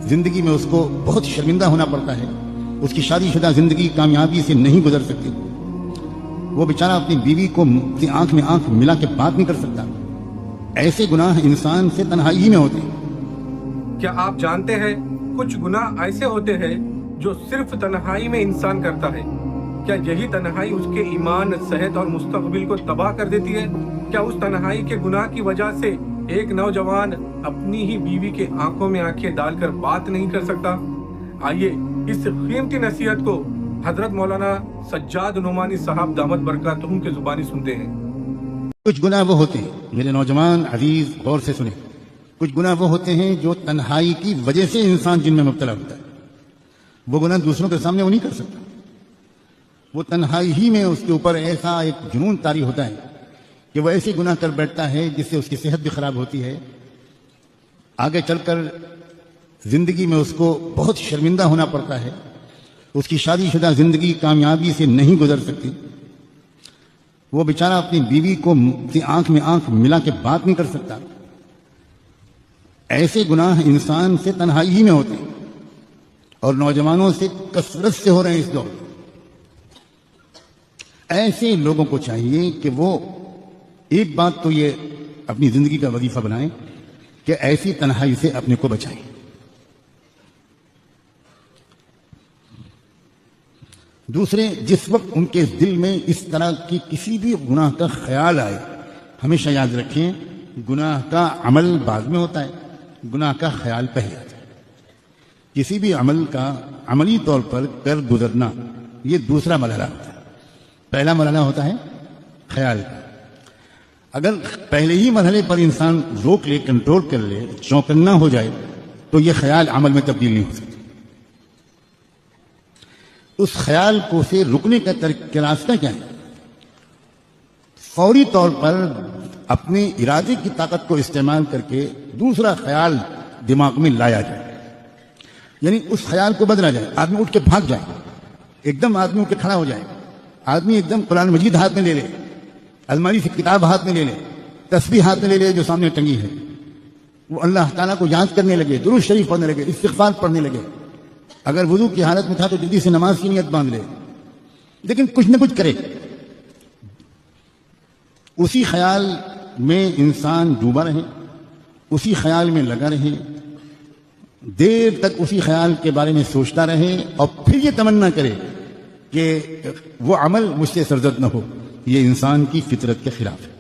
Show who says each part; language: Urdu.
Speaker 1: زندگی میں اس کو بہت شرمندہ ہونا پڑتا ہے، اس کی شادی شدہ زندگی کامیابی سے نہیں گزر سکتی، وہ بیچارہ اپنی بیوی کو آنکھ میں آنکھ ملا کے بات نہیں کر سکتا۔ ایسے گناہ انسان سے تنہائی ہی میں ہوتے ہیں۔
Speaker 2: کیا آپ جانتے ہیں کچھ گناہ ایسے ہوتے ہیں جو صرف تنہائی میں انسان کرتا ہے؟ کیا یہی تنہائی اس کے ایمان، صحت اور مستقبل کو تباہ کر دیتی ہے؟ کیا اس تنہائی کے گناہ کی وجہ سے ایک نوجوان اپنی ہی بیوی کے آنکھوں میں آنکھیں ڈال کر بات نہیں کر سکتا؟ آئیے اس قیمتی نصیحت کو حضرت مولانا سجاد نعمانی صاحب دامت برکاتہم کے زبانی سنتے ہیں۔
Speaker 1: کچھ گناہ وہ ہوتے ہیں، میرے نوجوان عزیز غور سے سنیں، کچھ گناہ وہ ہوتے ہیں جو تنہائی کی وجہ سے انسان جن میں مبتلا ہوتا ہے۔ وہ گناہ دوسروں کے سامنے وہ نہیں کر سکتا، وہ تنہائی ہی میں اس کے اوپر ایسا ایک جنون طاری ہوتا ہے کہ وہ ایسے گناہ کر بیٹھتا ہے جس سے اس کی صحت بھی خراب ہوتی ہے، آگے چل کر زندگی میں اس کو بہت شرمندہ ہونا پڑتا ہے، اس کی شادی شدہ زندگی کامیابی سے نہیں گزر سکتی، وہ بیچارہ اپنی بیوی کو آنکھ میں آنکھ ملا کے بات نہیں کر سکتا۔ ایسے گناہ انسان سے تنہائی ہی میں ہوتے ہیں اور نوجوانوں سے کثرت سے ہو رہے ہیں اس دور۔ ایسے لوگوں کو چاہیے کہ وہ ایک بات تو یہ اپنی زندگی کا وظیفہ بنائیں کہ ایسی تنہائی سے اپنے کو بچائیں۔ دوسرے، جس وقت ان کے دل میں اس طرح کی کسی بھی گناہ کا خیال آئے، ہمیشہ یاد رکھیں گناہ کا عمل بعد میں ہوتا ہے، گناہ کا خیال پہلے آتا ہے۔ کسی بھی عمل کا عملی طور پر کر گزرنا یہ دوسرا مرحلہ ہوتا ہے، پہلا مرحلہ ہوتا ہے خیال کا۔ اگر پہلے ہی مرحلے پر انسان روک لے، کنٹرول کر لے، چوکنا ہو جائے تو یہ خیال عمل میں تبدیل نہیں ہو سکتا۔ اس خیال کو سے رکنے کا راستہ کیا ہے؟ فوری طور پر اپنے ارادے کی طاقت کو استعمال کر کے دوسرا خیال دماغ میں لایا جائے، یعنی اس خیال کو بدلا جائے۔ آدمی اٹھ کے بھاگ جائے، ایک دم آدمی اٹھ کے کھڑا ہو جائے، آدمی ایک دم قرآن مجید ہاتھ میں لے لے، الماری سے کتاب ہاتھ میں لے لے، تسبیح ہاتھ میں لے لے جو سامنے ٹنگی ہے، وہ اللہ تعالیٰ کو یاد کرنے لگے، درود شریف پڑھنے لگے، استغفار پڑھنے لگے۔ اگر وضو کی حالت میں تھا تو جلدی سے نماز کی نیت باندھ لے، لیکن کچھ نہ کچھ کرے۔ اسی خیال میں انسان ڈوبا رہے، اسی خیال میں لگا رہے، دیر تک اسی خیال کے بارے میں سوچتا رہے اور پھر یہ تمنا کرے کہ وہ عمل مجھ سے سرزد نہ ہو، یہ انسان کی فطرت کے خلاف ہے۔